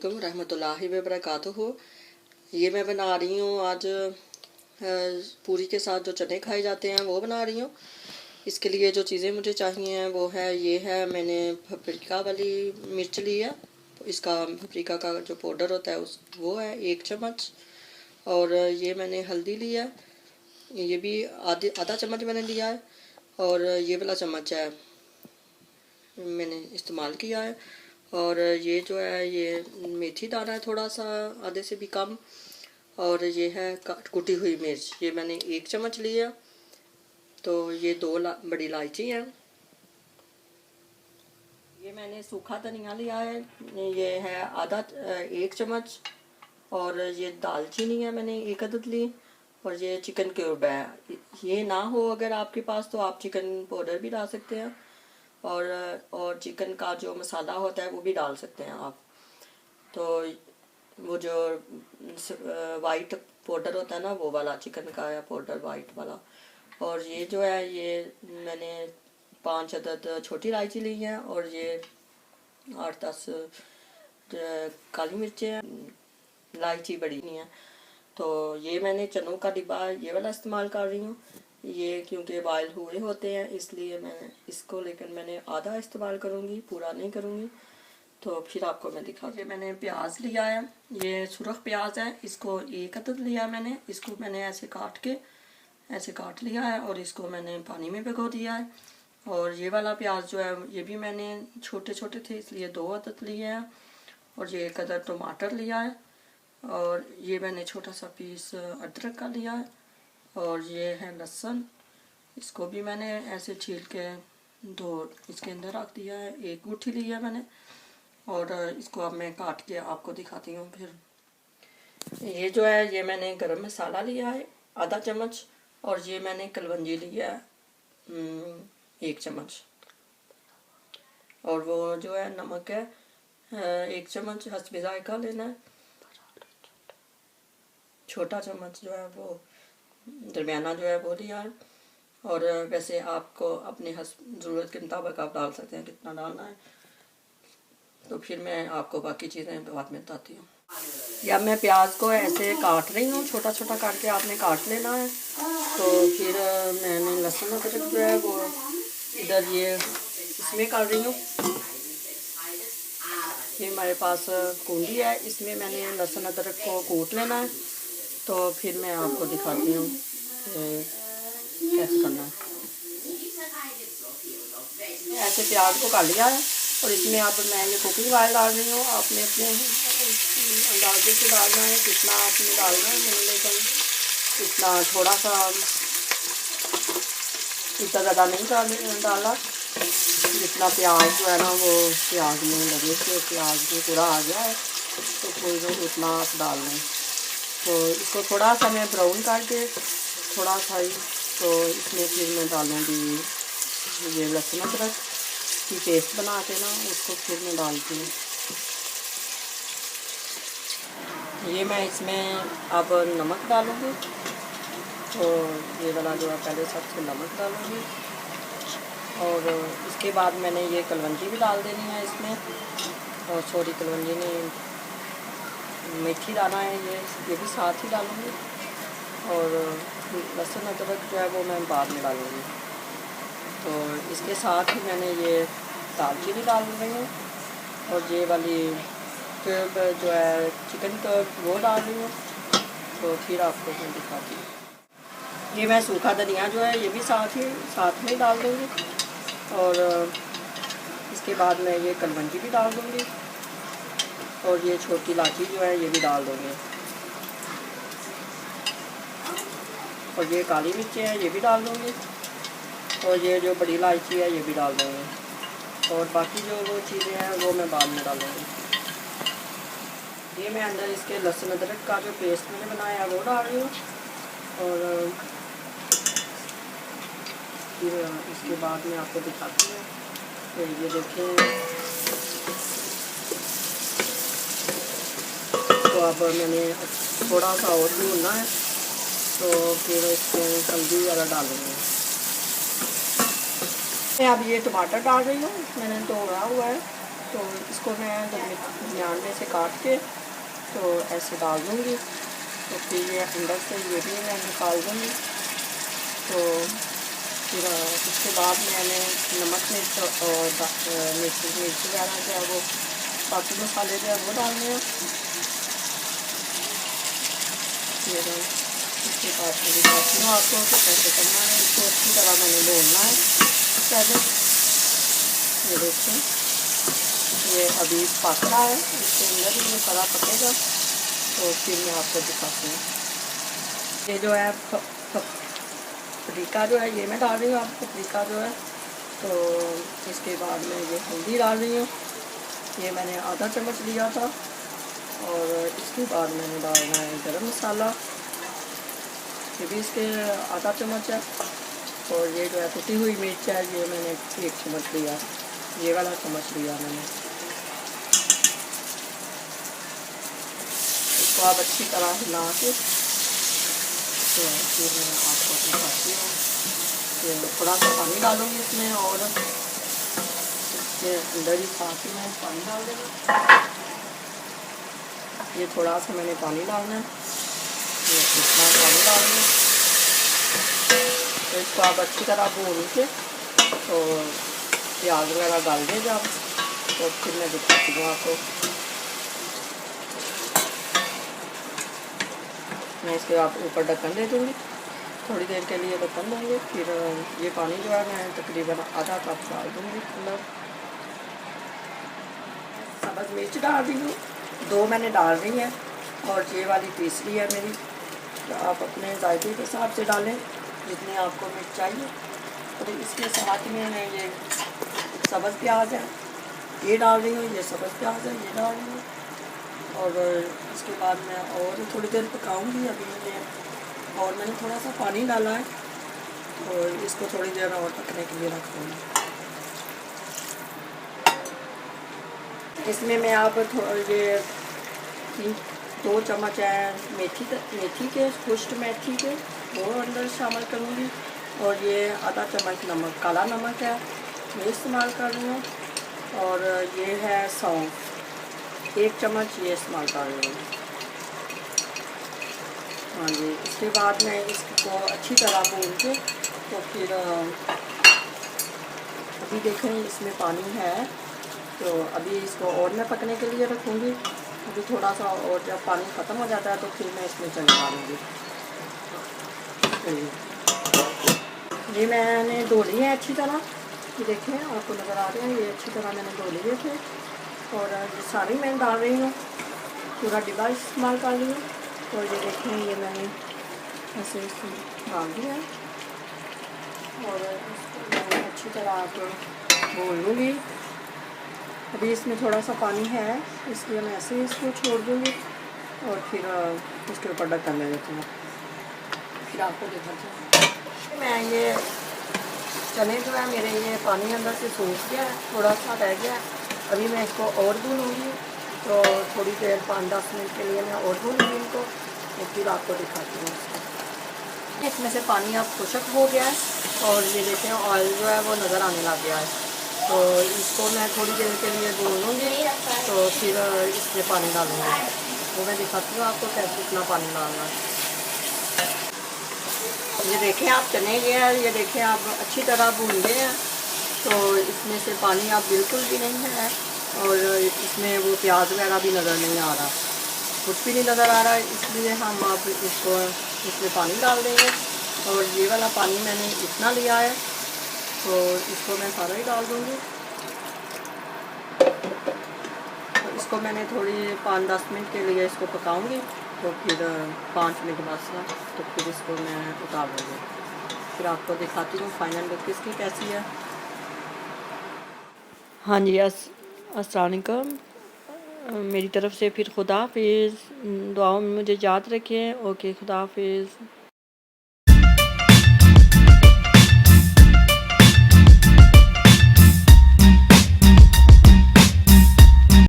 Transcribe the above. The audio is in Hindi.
अस्सलामुअलैकुम रहमतुल्लाहि व बरकातुहू। ये मैं बना रही हूँ आज पूरी के साथ जो चने खाए जाते हैं वो बना रही हूँ। इसके लिए जो चीज़ें मुझे चाहिए हैं वो है, ये है मैंने पपरिका वाली मिर्च ली है। इसका पपरिका का जो पाउडर होता है उस वो है 1 चम्मच। और ये मैंने हल्दी ली है, ये भी आधा चम्मच मैंने लिया है। और ये वाला चम्मच है मैंने इस्तेमाल किया है। और ये जो है ये मेथी दाना है थोड़ा सा, आधे से भी कम। और ये है कुटी हुई मिर्च, ये मैंने 1 चम्मच लिया। तो ये 2 बड़ी इलायची हैं। ये मैंने सूखा धनिया लिया है, ये है आधा 1 चम्मच। और ये दालचीनी है मैंने 1 अदद ली। और ये चिकन क्यूब है, ये ना हो अगर आपके पास तो आप चिकन पाउडर भी डाल सकते हैं। और चिकन का जो मसाला होता है वो भी डाल सकते हैं आप। तो वो जो वाइट पाउडर होता है ना वो वाला चिकन का है पाउडर, वाइट वाला। और ये जो है ये मैंने 5 अदद छोटी इलायची ली है। और ये 8-10 काली मिर्चें हैं, इलायची बड़ी नहीं है। तो ये मैंने चनों का डिब्बा ये वाला इस्तेमाल कर रही हूँ, ये क्योंकि बॉयल हुए होते हैं इसलिए मैं इसको, लेकिन मैंने आधा इस्तेमाल करूँगी, पूरा नहीं करूँगी। तो फिर आपको मैं दिखाती हूँ। मैंने प्याज लिया है, ये सुरख प्याज है, इसको 1 अदद लिया मैंने। इसको मैंने ऐसे काट लिया है और इसको मैंने पानी में भिगो दिया है। और ये वाला प्याज जो है ये भी मैंने छोटे छोटे थे इसलिए 2 अदद लिए हैं। और ये 1 अदद टमाटर लिया है। और ये मैंने छोटा सा पीस अदरक का लिया है। और ये है लहसुन, इसको भी मैंने ऐसे छील के इसके अंदर रख दिया है। 1 गुठी लिया है मैंने। और इसको अब मैं काट के आपको दिखाती हूँ। फिर ये जो है ये मैंने गरम मसाला लिया है आधा चम्मच। और ये मैंने कलवंजी लिया है 1 चम्मच। और वो जो है नमक है 1 चम्मच, हस्बे जायका लेना है। छोटा चम्मच जो है वो, दरमियाना जो है वो लिया है। और वैसे आपको अपने ज़रूरत के मुताबिक आप डाल सकते हैं कितना डालना है। तो फिर मैं आपको बाकी चीज़ें बाद में बताती हूँ। या मैं प्याज को ऐसे काट रही हूँ, छोटा छोटा काट के आपने काट लेना है। तो फिर मैंने लहसुन अदरक जो है वो इधर ये इसमें कर रही हूँ। ये हमारे पास कूंडी है, इसमें मैंने लहसुन अदरक को कूट लेना है। तो फिर मैं आपको दिखाती हूँ कैसे करना है। ऐसे प्याज को काट लिया है और इसमें अब मैं ये कुकिंग ऑयल डाल रही हूँ। आपने अपने अंदाजे से डालना है, कितना आपने डालना है। मैंने इतना थोड़ा सा, इतना ज़्यादा नहीं डाला। जितना प्याज जो है ना वो प्याज में लगे से प्याज में पूरा आ गया है तो कोई नहीं उतना आप डाल लें। तो इसको थोड़ा सा मैं ब्राउन करके थोड़ा सा ही, तो इसमें फिर मैं डालूँगी ये लहसुन अदरक की पेस्ट बना के ना, उसको फिर मैं डालती हूँ। ये मैं इसमें अब नमक डालूँगी। तो ये वाला जो है पहले सबसे नमक डालूँगी। और इसके बाद मैंने ये कलवंजी भी डाल देनी है इसमें। और सॉरी, कलवंजी नहीं, मेथी दाना है ये भी साथ ही डालूँगी। और लहसुन अदरक जो है वो मैं बाद में डालूँगी। तो इसके साथ ही मैंने ये दालचीनी डाल रही हूँ। और ये वाली क्यूब जो है चिकन का वो डाल रही हूँ। तो फिर आपको मैं दिखाती हूँ। ये मैं सूखा धनिया जो है ये भी साथ में डाल दूँगी। और इसके बाद मैं ये कलवंजी भी डाल दूँगी। और ये छोटी इलायची जो है ये भी डाल दूँगी। और ये काली मिर्चें हैं ये भी डाल दूँगी। और ये जो बड़ी इलायची है ये भी डाल दूँगी। और बाकी जो वो चीज़ें हैं वो मैं बाद में डालूँगी। ये मैं अंदर इसके लहसुन अदरक का जो पेस्ट मैंने बनाया है वो डाल रही हूँ। और फिर इसके बाद मैं आपको दिखाती हूँ। तो ये देखें, तो अब मैंने थोड़ा सा और भूनना है। तो फिर इसमें हल्दी वगैरह डालूँगी। मैं अब ये टमाटर डाल रही हूँ, मैंने तोड़ा हुआ है। तो इसको मैं दरमियान में से काट के तो ऐसे डाल दूँगी। तो फिर ये अंदर से ये भी मैं निकाल दूँगी। तो फिर उसके बाद मैंने नमक मिर्च और मिर्च वगैरह जो है वो बाकी मसाले जो है वो डालने हैं। फिर उसके बाद मैं दिखाती हूँ आपको कि कैसे करना है। इसको अच्छी तरह मैंने भूनना है पहले। ये देखिए ये अभी पक रहा है, इसके अंदर ही ये सारा पकेगा। तो फिर मैं आपको दिखाती हूँ। ये जो है पपरिका जो है ये मैं डाल रही हूँ। आप पपरिका जो है तो इसके बाद मैं ये हल्दी डाल रही हूँ। ये मैंने आधा चम्मच लिया था। और इसके बाद मैंने डालना है गरम मसाला, ये भी इसके आधा चम्मच है। और ये जो है कुटी हुई मिर्च है ये मैंने 1 चम्मच लिया, ये वाला चम्मच लिया मैंने। इसको आप अच्छी तरह हिला के तो फिर मैं आपको दिखाती हूँ। थोड़ा सा पानी डालूँगी इसमें और इसके अंदर ही साथ ही मैं पानी डाल दूँगी। ये थोड़ा सा मैंने पानी डालना है, ये इतना पानी डालना है। तो इसको आप अच्छी तरह भून के तो प्याज वगैरह डाल दें जब, तो फिर मैं दिखाती हूँ आपको। मैं इसके आप ऊपर ढक्कन दे दूँगी, थोड़ी देर के लिए ढक्कन दूँगी। फिर ये पानी जो है मैं तकरीबन आधा कप डाल दूँगी अंदर। सब्ज़ मिर्च डाल रही हूँ, 2 मैंने डाल रही हैं और ये वाली तीसरी है मेरी। तो आप अपने जायके के हिसाब से डालें जितनी आपको मिर्च चाहिए। और इसके साथ में मैं ये सब्ज़ प्याज है ये डाल रही हूँ, ये सब्ज़ प्याज है ये डाल रही हूँ। और इसके बाद मैं और थोड़ी देर पकाऊंगी। अभी ये और मैंने थोड़ा सा पानी डाला है और इसको थोड़ी देर और पकने के लिए रख दूँगी। इसमें मैं आप ये 2 चम्मच है मेथी के, खुश्क मेथी के, वो अंदर शामिल करूँगी। और ये आधा चम्मच नमक, काला नमक है ये इस्तेमाल कर रही हूँ। और ये है सौंफ, 1 चम्मच ये इस्तेमाल कर रही हूँ। हाँ जी, इसके बाद मैं इसको अच्छी तरह भून के तो फिर अभी देखें इसमें पानी है। तो अभी इसको और मैं पकने के लिए रखूँगी। अभी थोड़ा सा और जब पानी ख़त्म हो जाता है तो फिर मैं इसमें चने डालूँगी। ये मैंने धो लिए हैं अच्छी तरह, ये देखें आपको नज़र आ रहे हैं, ये अच्छी तरह मैंने धो लिए थे। और ये सारी मैं डाल रही हूँ, पूरा डिब्बा इस्तेमाल कर रही हूँ। और ये देखें ये मैंने ऐसे डाल दिया है और इसको मैं अच्छी तरह भून लूँगी। अभी इसमें थोड़ा सा पानी है इसलिए मैं ऐसे ही इसको छोड़ दूँगी और फिर इसके ऊपर ढक्कन ले देती हूँ। फिर आपको दिखाती हूँ। मैं ये चने जो है मेरे ये पानी अंदर से सूख गया है, थोड़ा सा रह गया है। अभी मैं इसको और भूनूँगी तो थोड़ी देर 5-10 मिनट के लिए मैं और भूनूँगी इनको। तो फिर आपको दिखाती हूँ। इसमें से पानी अब खुश्क हो गया है और ये देखें ऑयल जो है वो नज़र आने लग गया है। तो इसको मैं थोड़ी देर के लिए भूनूँगी तो फिर इसमें पानी डालूँगी। वो मैं दिखाती हूँ आपको कैसे कितना पानी डालना है। ये देखें आप चने गए हैं, ये देखें आप अच्छी तरह भून गए हैं। तो इसमें से पानी अब बिल्कुल भी नहीं है और इसमें वो प्याज वगैरह भी नज़र नहीं आ रहा, कुछ भी नहीं नज़र आ रहा है। इसलिए हम अब इसको इसमें पानी डाल देंगे। और ये वाला पानी मैंने इतना लिया है तो इसको मैं सारा ही डाल दूँगी। तो इसको मैंने थोड़ी 5-10 मिनट के लिए इसको पकाऊँगी। तो फिर 5 मिनट बाद तो फिर इसको मैं उतार दूँगी। फिर आपको दिखाती हूँ फाइनल लुक इसकी कैसी है। हाँ जी, अस्सलाम वालेकुम। मेरी तरफ़ से फिर खुदा हाफिज़। दुआओं में मुझे याद रखें। ओके, खुदा हाफिज़।